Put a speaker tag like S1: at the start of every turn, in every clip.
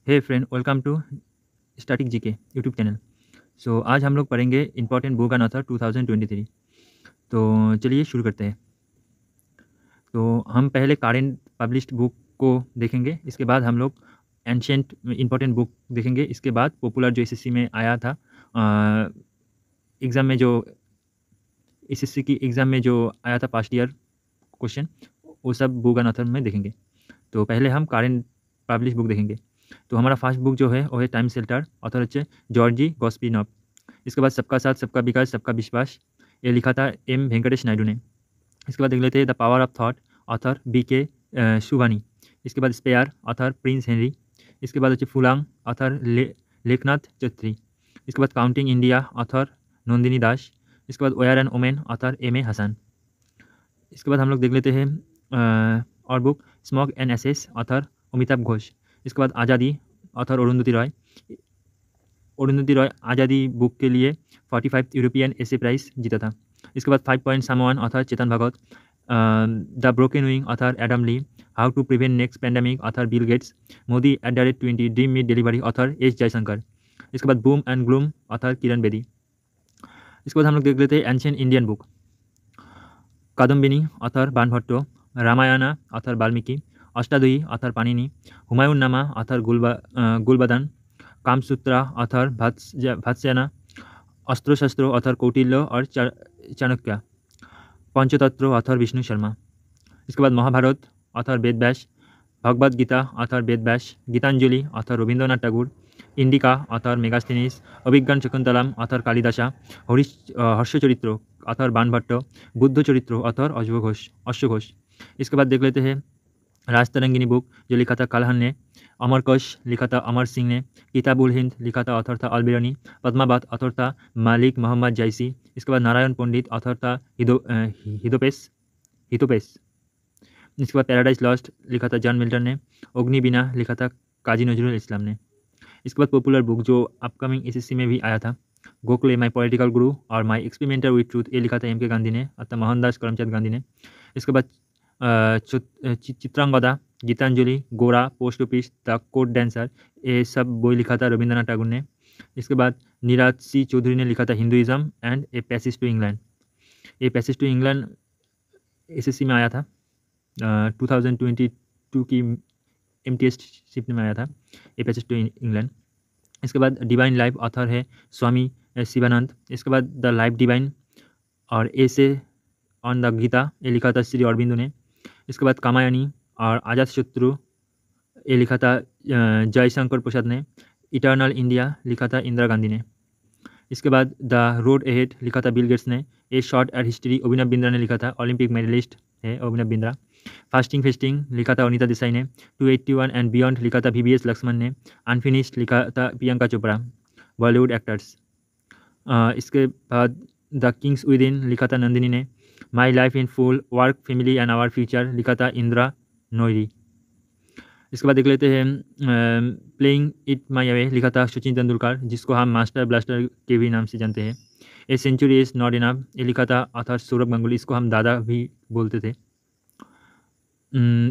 S1: Hey friend, welcome to static GK YouTube channel. So आज हम लोग पढ़ेंगे इंपॉर्टेंट बुक एंड ऑथर 2023। तो चलिए शुरू करते हैं। तो हम पहले करेंट पब्लिश्ड बुक को देखेंगे, इसके बाद हम लोग एंशिएंट इंपॉर्टेंट बुक देखेंगे, इसके बाद पॉपुलर जो एसएससी में आया था एग्ज़ाम में, जो एसएससी की एग्ज़ाम में जो आया था पास्ट ईयर क्वेश्चन, वो सब बुक एंड ऑथर में देखेंगे। तो पहले हम करेंट पब्लिश बुक देखेंगे। तो हमारा फर्स्ट बुक जो है वो है टाइम शेल्टर, ऑथर है जॉर्जी गॉस्पिनॉफ। इसके बाद सबका साथ सबका विकास सबका विश्वास, ये लिखा था एम वेंकटेश नायडू ने। इसके बाद देख लेते हैं the power of thought, author BK शुभानी। इसके बाद स्पेयर, ऑथर प्रिंस हेनरी। इसके बाद फुलांग, ऑथर लेखनाथ चौधरी। इसके बाद counting India, author Nandini Das. इसके बाद where and women, author MA Hasan. इसके बाद हम लोग देख लेते हैं और book smoke and ashes, author Amitabh Ghosh. इसके बाद आज़ादी, ऑथर अरुंधति रॉय। अरुंधति रॉय आज़ादी बुक के लिए 45 यूरोपियन एसे प्राइज जीता था। इसके बाद 5 point someone, author Chetan Bhagat. The broken wing, author Adam Lee. How to prevent next pandemic, author Bill Gates. Modi @20, dream meet delivery, author S Jaishankar. इसके बाद boom and gloom, author Kiran Bedi. इसके बाद हम लोग देख लेते हैं ancient Indian book. Kadambini, author Banabhatta. Ramayana, author Valmiki. Ashtadhyayi, author Panini. Humayun Nama, author Gulbadan. Kamasutra, author Vatsyayan. अस्त्र-शस्त्र, ऑथर कौटिल्य और चाणक्य। पंचतत्व, ऑथर विष्णु शर्मा। इसके बाद Mahabharat, author Ved Vyas. Bhagavad Gita, author Ved Vyas. Gitanjali, author Rabindranath Tagore. Indica, author Megasthenes. Abhijnana Shakuntalam, author Kalidasa. Harshacharita, author Banabhatta. Buddha Charita, author अश्व घोष। इसके बाद देख लेते हैं राजतरंगिनी बुक, जो लिखा था कलहन ने। अमरकश, लिखा था अमर सिंह ने। किताबुल हिंद, लिखा था ऑथर था अलबिरनी। पद्मावत, ऑथर था मालिक मोहम्मद जायसी। इसके बाद नारायण पंडित, ऑथर था हितोपेस। इसके बाद पैराडाइज लॉस्ट, लिखा था जॉन मिल्टन ने। अग्निवीणा, लिखा था काजी नजरुल इस्लाम ने। इसके बाद पॉपुलर बुक जो अपकमिंग एसएससी में भी आया था, गोखले माई पॉलिटिकल गुरु और माई एक्सपेरिमेंटर विथ ट्रूथ, ये लिखा था MK गांधी ने अर्थात मोहनदास करमचंद गांधी ने। इसके बाद चित्रांगदा, गीतांजलि, गोरा, post office, the court dancer, ये सब बोई लिखा था रविंद्रनाथ टैगोर ने। इसके बाद नीरज C चौधरी ने लिखा था Hinduism and a passage to England. ये पैसेज टू इंग्लैंड एसएससी में आया था 2022 की MTS शिफ्ट में आया था ए पैसेज टू इंग्लैंड। इसके बाद डिवाइन लाइफ, ऑथर है स्वामी शिवानंद। इसके बाद द लाइफ डिवाइन और एसे ऑन द गीता, ये लिखा था श्री अरविंदो ने। इसके बाद कामायनी और आज़ाद शत्रु, ये लिखा था जयशंकर प्रसाद ने। इटर्नल इंडिया, लिखा था इंदिरा गांधी ने। इसके बाद द रोड अहेड, लिखा था बिल गेट्स ने। ए short at history, Abhinav Bindra ने लिखा था। ओलंपिक मेडलिस्ट है अभिनव बिंद्रा। फास्टिंग फेस्टिंग, लिखा था अनीता देसाई ने। 281 एंड बियॉन्ड, लिखा था VVS लक्ष्मण ने। अनफिनिश्ड, लिखा था प्रियंका चोपड़ा, बॉलीवुड एक्टर्स। इसके बाद द किंग्स विद इन, लिखा था नंदिनी ने। My life in full, work family and our future, लिखा था इंदिरा नोयरी। इसके बाद देख लेते हैं प्लेइंग इट माई वे, लिखा था सचिन तेंदुलकर, जिसको हम मास्टर ब्लास्टर के भी नाम से जानते हैं। A century is not enough, ये लिखा था ऑथर सौरभ गांगुली, इसको हम दादा भी बोलते थे।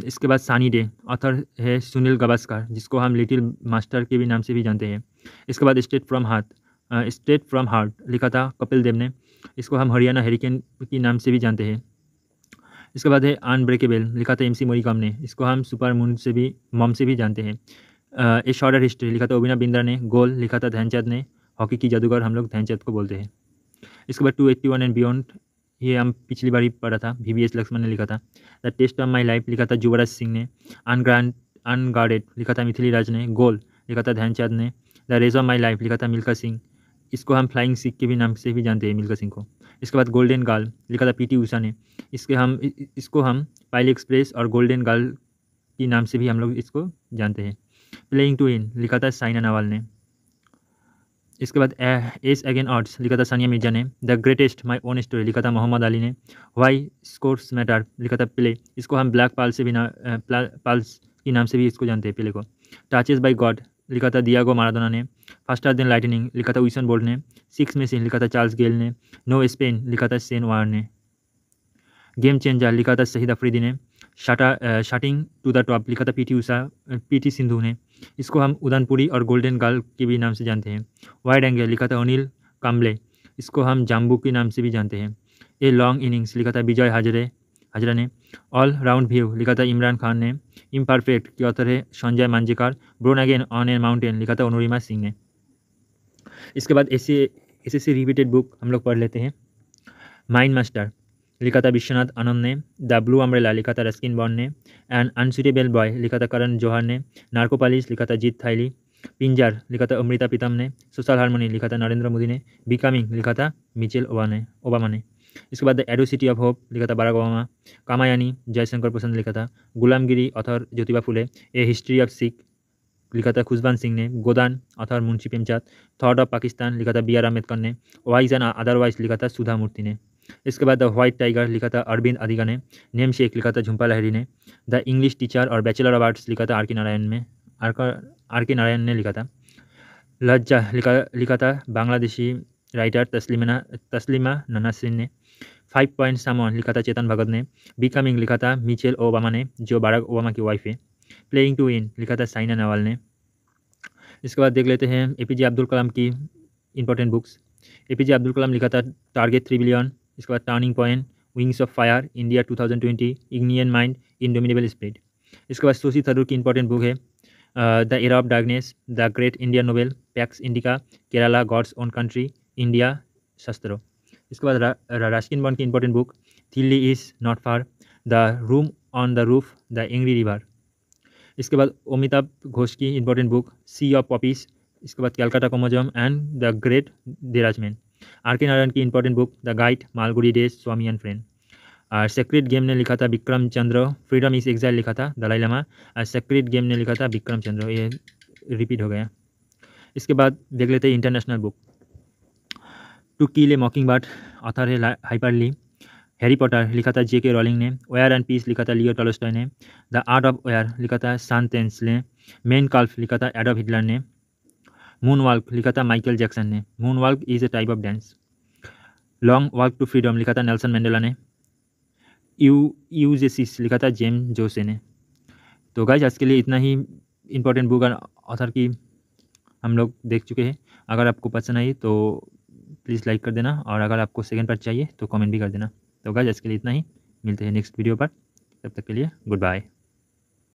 S1: इसके बाद सनी डे, ऑथर है सुनील गावस्कर, जिसको हम लिटिल मास्टर के भी नाम से भी जानते हैं। इसके बाद स्ट्रेट फ्रॉम हार्ट, लिखा था कपिल देव ने, इसको हम हरियाणा हरिकेन के नाम से भी जानते हैं। इसके बाद है अनब्रेकेबल, लिखा था MC मोरिकॉम ने, इसको हम सुपर मून से भी मॉम से भी जानते हैं। ए शॉर्टर हिस्ट्री, लिखा था अभिनव बिंद्रा ने। गोल, लिखा था ध्यानचंद ने, हॉकी की जादूगर हम लोग ध्यानचंद को बोलते हैं। इसके बाद 281 एंड बियॉन्ड, ये हम पिछली बार ही पढ़ा था, VVS लक्ष्मण ने लिखा था। The test of my life, लिखा था युवराज सिंह ने। अनगार्डेड, लिखा था मिथिली राज ने। गोल, लिखा था ध्यानचंद ने। The race of my life, लिखा था मिल्खा सिंह, इसको हम फ्लाइंग सिख के भी नाम से भी जानते हैं मिल्खा सिंह को। इसके बाद गोल्डन गर्ल, लिखा था PT उषा ने, इसको हम पाइल एक्सप्रेस और गोल्डन गर्ल के नाम से भी हम लोग इसको जानते हैं। प्लेइंग टू विन, लिखा था साइना नेहवाल ने। इसके बाद एस अगेन ऑड्स, लिखा था सानिया मिर्जा ने। The greatest my own story, लिखा था मोहम्मद अली ने। वाई स्कोर्स मैटर, लिखा था प्ले, इसको हम ब्लैक पाल से भी पाल्स के नाम से भी इसको जानते हैं प्ले को। टचेस बाई गॉड, लिखा था दियागो माराडोना ने। फास्टर देन लाइटनिंग, लिखा था उसेन बोल्ट ने। सिक्स मशीन, लिखा था चार्ल्स गेल ने। नो स्पेन, लिखा था शेन वार ने। गेम चेंजर, लिखा था शहीद अफरीदी ने। शाटिंग टू द टॉप लिखा था पीटी सिंधु ने। इसको हम उदनपुरी और गोल्डन गर्ल के भी नाम से जानते हैं। वाइड एंगल लिखा था अनिल काम्बले, इसको हम जाम्बू के नाम से भी जानते हैं। ए लॉन्ग इनिंग्स लिखा था विजय हाजरा ने। ऑल राउंड व्यू लिखा था इमरान खान ने। इम्परफेक्ट के ऑथर है Sanjay Manjrekar. Born again on a mountain लिखा था अनुरिमा सिंह ने। इसके बाद एसएससी रिपीटेड बुक हम लोग पढ़ लेते हैं। माइंड मास्टर लिखा था विश्वनाथ आनंद ने। द ब्लू अम्ब्रेला लिखा था रस्किन बॉन्ड ने। एंड अनसुटेबल बॉय लिखा था करण जौहर ने। नार्कोपालिस लिखा था जीत थाइली। पिंजर लिखा था अमृता प्रीतम ने। सोशल हार्मोनी लिखा था नरेंद्र मोदी ने। बिकमिंग लिखा था मिचेल ओबामा ने। इसके बाद द एडोसिटी ऑफ होप लिखा था बराक ओबामा। कामायानी जयशंकर प्रसाद ने लिखा था। Gulamgiri author Jyotiba Phule. A history of Sikh लिखा था खुशबंत सिंह ने। Godan author Munshi Premchand. Thought of Pakistan लिखा था बी आर अम्बेडकर ने। वाइज एंड अदरवाइज लिखा था सुधा मूर्ति ने। इसके बाद द व्हाइट टाइगर लिखा था अरविंद अधिका ने। नेम शेख लिखा था झुम्पा लाहिरी ने। द इंग्लिश टीचर और बैचलर ऑफ आर्ट्स लिखा था आर के नारायण ने लिखा था। लज्जा लिखा था बांग्लादेशी राइटर तस्लीमा नसरीन ने। 5 पॉइंट सामन लिखा था चेतन भगत ने। बिकमिंग लिखा था मिचेल ओबामा ने, जो बाराक ओबामा की वाइफ है। प्लेइंग टू विन लिखा था साइना नेहवाल ने। इसके बाद देख लेते हैं एपीजे अब्दुल कलाम की important books. APJ Abdul Kalam लिखा था टारगेट 3 बिलियन। इसके बाद turning point, wings of fire, India 2020, ignited mind, indomitable spirit. इसके बाद शशि थरूर की इंपॉर्टेंट बुक है the era of darkness, the great Indian novel, pax Indica, Kerala, god's own country, India, Shastra. इसके बाद रस्किन बॉन्ड की important book Delhi is not far, the room on the roof, the angry river. इसके बाद अमिताभ घोष की important book sea of poppies. इसके बाद Calcutta chromosome and the great derangement. R K Narayan की important book the guide, Malgudi days, Swami and friend. और secret game ने लिखा था Vikram Chandra. Freedom is exile लिखा था दलाई लामा। और सेक्रेट गेम ने लिखा था विक्रम चंद्र। ये रिपीट हो गया। इसके बाद देख लेते हैं international book. To kill a mocking bird author है हाइपर ली। हैरी पॉटर लिखा था जेके रॉलिंग ने। वेयर एंड पीस लिखा था लियो टॉलस्टॉय ने। द आर्ट ऑफ वेयर लिखा था सान तेंस ने। मेन काल्फ लिखा था एडॉल्फ हिटलर ने। मून वॉक लिखा था माइकल जैक्सन ने। Moon walk is a type of dance. Long walk to freedom लिखा था नेल्सन मंडेला ने। यूजेसिस लिखा था जेम्स जोसे ने। तो गाइज आज के लिए इतना ही इंपॉर्टेंट बुक और ऑथर की हम लोग देख चुके हैं। अगर आपको पसंद आई तो प्लीज़ लाइक कर देना, और अगर आपको सेकंड पार्ट चाहिए तो कमेंट भी कर देना। तो गाइज आज के लिए इतना ही, मिलते हैं नेक्स्ट वीडियो पर। तब तक के लिए गुड बाय।